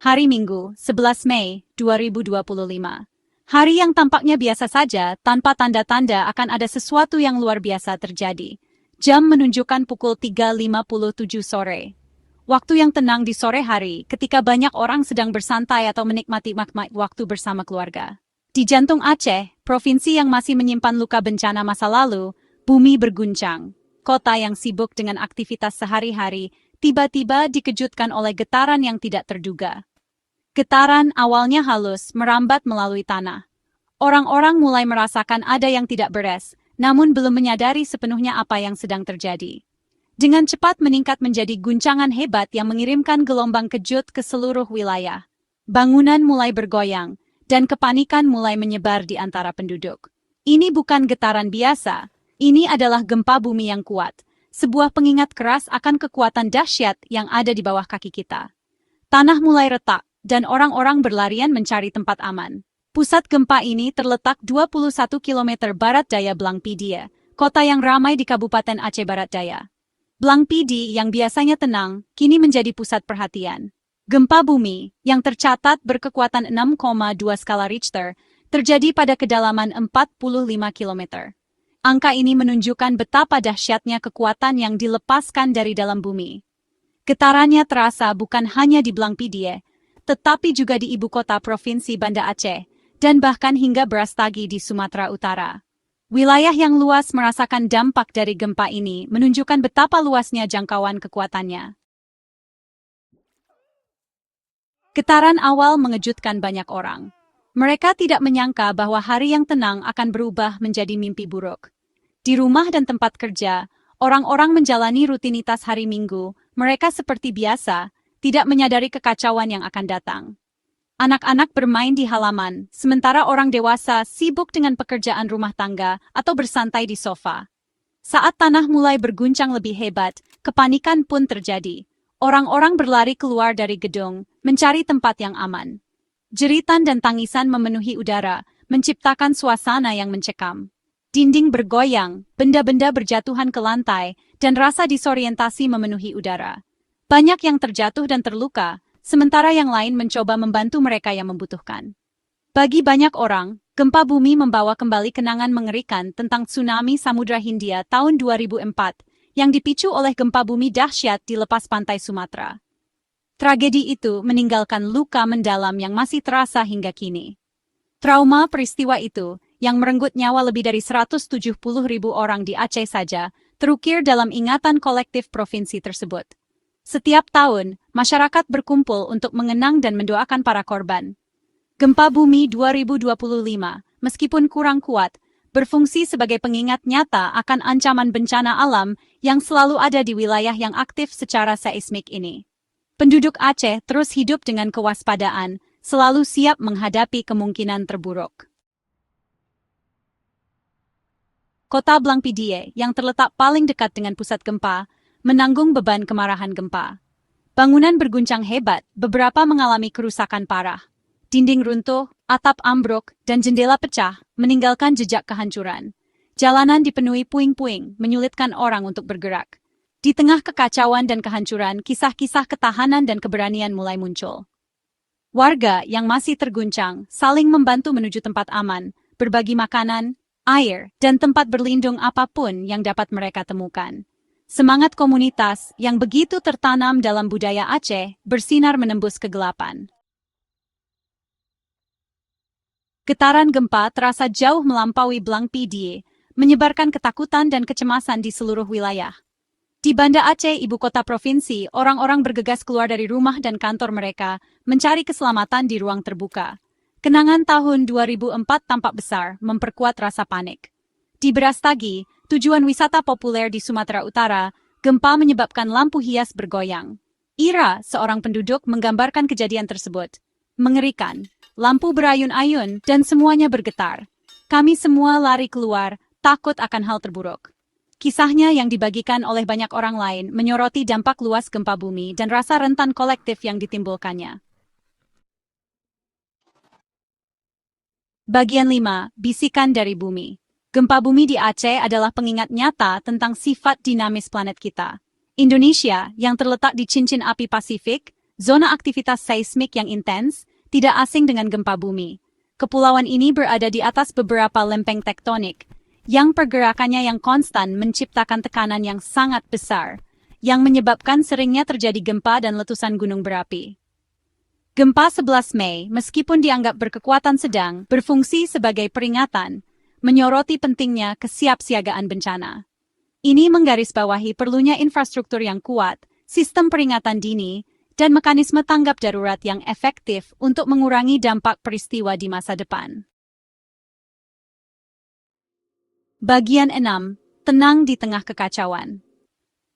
Hari Minggu, 11 Mei 2025. Hari yang tampaknya biasa saja tanpa tanda-tanda akan ada sesuatu yang luar biasa terjadi. Jam menunjukkan pukul 3.57 sore. Waktu yang tenang di sore hari ketika banyak orang sedang bersantai atau menikmati waktu bersama keluarga. Di jantung Aceh, provinsi yang masih menyimpan luka bencana masa lalu, bumi berguncang. Kota yang sibuk dengan aktivitas sehari-hari tiba-tiba dikejutkan oleh getaran yang tidak terduga. Getaran awalnya halus merambat melalui tanah. Orang-orang mulai merasakan ada yang tidak beres, namun belum menyadari sepenuhnya apa yang sedang terjadi. Dengan cepat meningkat menjadi guncangan hebat yang mengirimkan gelombang kejut ke seluruh wilayah. Bangunan mulai bergoyang, dan kepanikan mulai menyebar di antara penduduk. Ini bukan getaran biasa, ini adalah gempa bumi yang kuat, sebuah pengingat keras akan kekuatan dahsyat yang ada di bawah kaki kita. Tanah mulai retak, dan orang-orang berlarian mencari tempat aman. Pusat gempa ini terletak 21 km barat daya Blangpidi, kota yang ramai di Kabupaten Aceh Barat Daya. Blangpidi yang biasanya tenang, kini menjadi pusat perhatian. Gempa bumi, yang tercatat berkekuatan 6,2 skala Richter, terjadi pada kedalaman 45 km. Angka ini menunjukkan betapa dahsyatnya kekuatan yang dilepaskan dari dalam bumi. Getarannya terasa bukan hanya di Blangpidi, tetapi juga di ibu kota provinsi Banda Aceh, dan bahkan hingga Brastagi di Sumatera Utara. Wilayah yang luas merasakan dampak dari gempa ini menunjukkan betapa luasnya jangkauan kekuatannya. Getaran awal mengejutkan banyak orang. Mereka tidak menyangka bahwa hari yang tenang akan berubah menjadi mimpi buruk. Di rumah dan tempat kerja, orang-orang menjalani rutinitas hari Minggu, mereka seperti biasa, tidak menyadari kekacauan yang akan datang. Anak-anak bermain di halaman, sementara orang dewasa sibuk dengan pekerjaan rumah tangga atau bersantai di sofa. Saat tanah mulai berguncang lebih hebat, kepanikan pun terjadi. Orang-orang berlari keluar dari gedung, mencari tempat yang aman. Jeritan dan tangisan memenuhi udara, menciptakan suasana yang mencekam. Dinding bergoyang, benda-benda berjatuhan ke lantai, dan rasa disorientasi memenuhi udara. Banyak yang terjatuh dan terluka, sementara yang lain mencoba membantu mereka yang membutuhkan. Bagi banyak orang, gempa bumi membawa kembali kenangan mengerikan tentang tsunami Samudra Hindia tahun 2004 yang dipicu oleh gempa bumi dahsyat di lepas pantai Sumatera. Tragedi itu meninggalkan luka mendalam yang masih terasa hingga kini. Trauma peristiwa itu, yang merenggut nyawa lebih dari 170.000 orang di Aceh saja, terukir dalam ingatan kolektif provinsi tersebut. Setiap tahun, masyarakat berkumpul untuk mengenang dan mendoakan para korban. Gempa bumi 2025, meskipun kurang kuat, berfungsi sebagai pengingat nyata akan ancaman bencana alam yang selalu ada di wilayah yang aktif secara seismik ini. Penduduk Aceh terus hidup dengan kewaspadaan, selalu siap menghadapi kemungkinan terburuk. Kota Blangpidi, yang terletak paling dekat dengan pusat gempa, menanggung beban kemarahan gempa. Bangunan berguncang hebat, beberapa mengalami kerusakan parah. Dinding runtuh, atap ambruk, dan jendela pecah, meninggalkan jejak kehancuran. Jalanan dipenuhi puing-puing, menyulitkan orang untuk bergerak. Di tengah kekacauan dan kehancuran, kisah-kisah ketahanan dan keberanian mulai muncul. Warga yang masih terguncang saling membantu menuju tempat aman, berbagi makanan, air, dan tempat berlindung apapun yang dapat mereka temukan. Semangat komunitas yang begitu tertanam dalam budaya Aceh bersinar menembus kegelapan. Getaran gempa terasa jauh melampaui Blangpidi, menyebarkan ketakutan dan kecemasan di seluruh wilayah. Di Banda Aceh, ibu kota provinsi, orang-orang bergegas keluar dari rumah dan kantor mereka, mencari keselamatan di ruang terbuka. Kenangan tahun 2004 tampak besar, memperkuat rasa panik. Di Brastagi, tujuan wisata populer di Sumatera Utara, gempa menyebabkan lampu hias bergoyang. Ira, seorang penduduk, menggambarkan kejadian tersebut. Mengerikan, lampu berayun-ayun dan semuanya bergetar. Kami semua lari keluar, takut akan hal terburuk. Kisahnya yang dibagikan oleh banyak orang lain menyoroti dampak luas gempa bumi dan rasa rentan kolektif yang ditimbulkannya. Bagian 5. Bisikan dari bumi. Gempa bumi di Aceh adalah pengingat nyata tentang sifat dinamis planet kita. Indonesia, yang terletak di cincin api Pasifik, Zona aktivitas seismik yang intens, tidak asing dengan gempa bumi. Kepulauan ini berada di atas beberapa lempeng tektonik, yang pergerakannya yang konstan menciptakan tekanan yang sangat besar, yang menyebabkan seringnya terjadi gempa dan letusan gunung berapi. Gempa 11 Mei, meskipun dianggap berkekuatan sedang, berfungsi sebagai peringatan, menyoroti pentingnya kesiapsiagaan bencana. Ini menggarisbawahi perlunya infrastruktur yang kuat, sistem peringatan dini, dan mekanisme tanggap darurat yang efektif untuk mengurangi dampak peristiwa di masa depan. Bagian 6. Tenang di tengah kekacauan.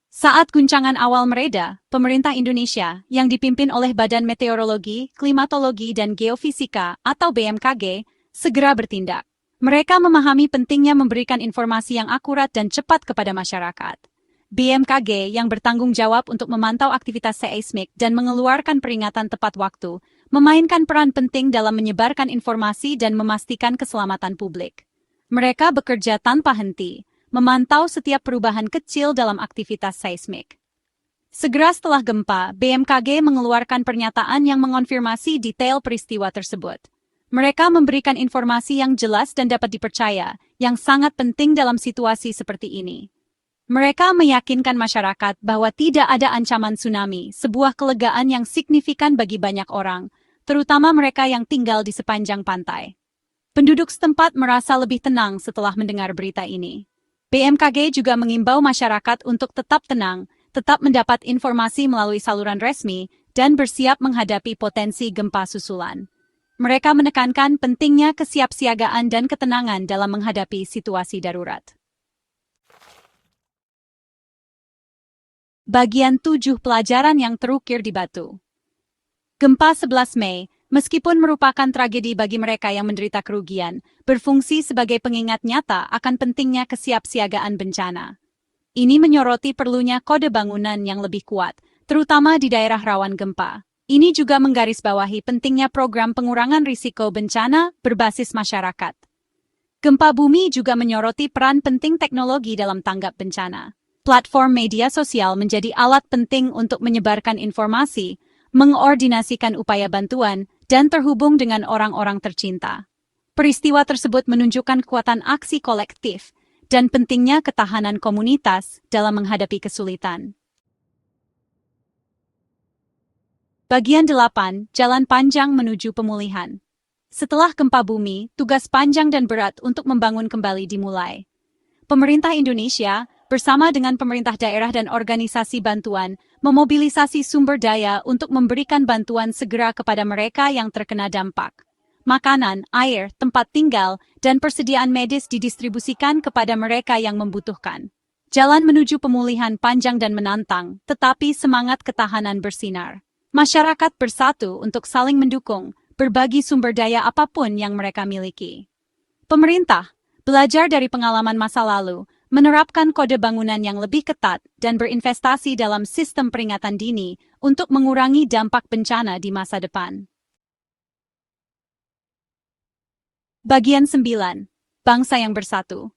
Saat guncangan awal mereda, pemerintah Indonesia, yang dipimpin oleh Badan Meteorologi, Klimatologi dan Geofisika atau BMKG, segera bertindak. Mereka memahami pentingnya memberikan informasi yang akurat dan cepat kepada masyarakat. BMKG yang bertanggung jawab untuk memantau aktivitas seismik dan mengeluarkan peringatan tepat waktu, memainkan peran penting dalam menyebarkan informasi dan memastikan keselamatan publik. Mereka bekerja tanpa henti, memantau setiap perubahan kecil dalam aktivitas seismik. Segera setelah gempa, BMKG mengeluarkan pernyataan yang mengonfirmasi detail peristiwa tersebut. Mereka memberikan informasi yang jelas dan dapat dipercaya, yang sangat penting dalam situasi seperti ini. Mereka meyakinkan masyarakat bahwa tidak ada ancaman tsunami, sebuah kelegaan yang signifikan bagi banyak orang, terutama mereka yang tinggal di sepanjang pantai. Penduduk setempat merasa lebih tenang setelah mendengar berita ini. BMKG juga mengimbau masyarakat untuk tetap tenang, tetap mendapat informasi melalui saluran resmi, dan bersiap menghadapi potensi gempa susulan. Mereka menekankan pentingnya kesiapsiagaan dan ketenangan dalam menghadapi situasi darurat. Bagian 7. Pelajaran yang terukir di batu. Gempa 11 Mei, meskipun merupakan tragedi bagi mereka yang menderita kerugian, berfungsi sebagai pengingat nyata akan pentingnya kesiapsiagaan bencana. Ini menyoroti perlunya kode bangunan yang lebih kuat, terutama di daerah rawan gempa. Ini juga menggarisbawahi pentingnya program pengurangan risiko bencana berbasis masyarakat. Gempa bumi juga menyoroti peran penting teknologi dalam tanggap bencana. Platform media sosial menjadi alat penting untuk menyebarkan informasi, mengordinasikan upaya bantuan, dan terhubung dengan orang-orang tercinta. Peristiwa tersebut menunjukkan kekuatan aksi kolektif dan pentingnya ketahanan komunitas dalam menghadapi kesulitan. Bagian 8. Jalan panjang menuju pemulihan. Setelah gempa bumi, tugas panjang dan berat untuk membangun kembali dimulai. Pemerintah Indonesia, bersama dengan pemerintah daerah dan organisasi bantuan, memobilisasi sumber daya untuk memberikan bantuan segera kepada mereka yang terkena dampak. Makanan, air, tempat tinggal, dan persediaan medis didistribusikan kepada mereka yang membutuhkan. Jalan menuju pemulihan panjang dan menantang, tetapi semangat ketahanan bersinar. Masyarakat bersatu untuk saling mendukung, berbagi sumber daya apapun yang mereka miliki. Pemerintah, belajar dari pengalaman masa lalu, menerapkan kode bangunan yang lebih ketat dan berinvestasi dalam sistem peringatan dini untuk mengurangi dampak bencana di masa depan. Bagian 9. Bangsa yang bersatu.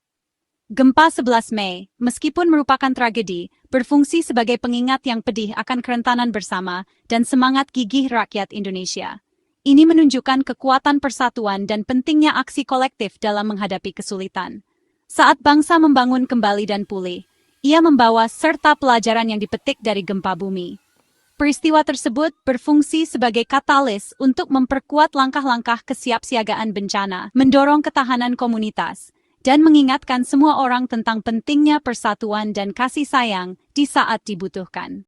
Gempa 11 Mei, meskipun merupakan tragedi, berfungsi sebagai pengingat yang pedih akan kerentanan bersama dan semangat gigih rakyat Indonesia. Ini menunjukkan kekuatan persatuan dan pentingnya aksi kolektif dalam menghadapi kesulitan. Saat bangsa membangun kembali dan pulih, ia membawa serta pelajaran yang dipetik dari gempa bumi. Peristiwa tersebut berfungsi sebagai katalis untuk memperkuat langkah-langkah kesiapsiagaan bencana, mendorong ketahanan komunitas, dan mengingatkan semua orang tentang pentingnya persatuan dan kasih sayang di saat dibutuhkan.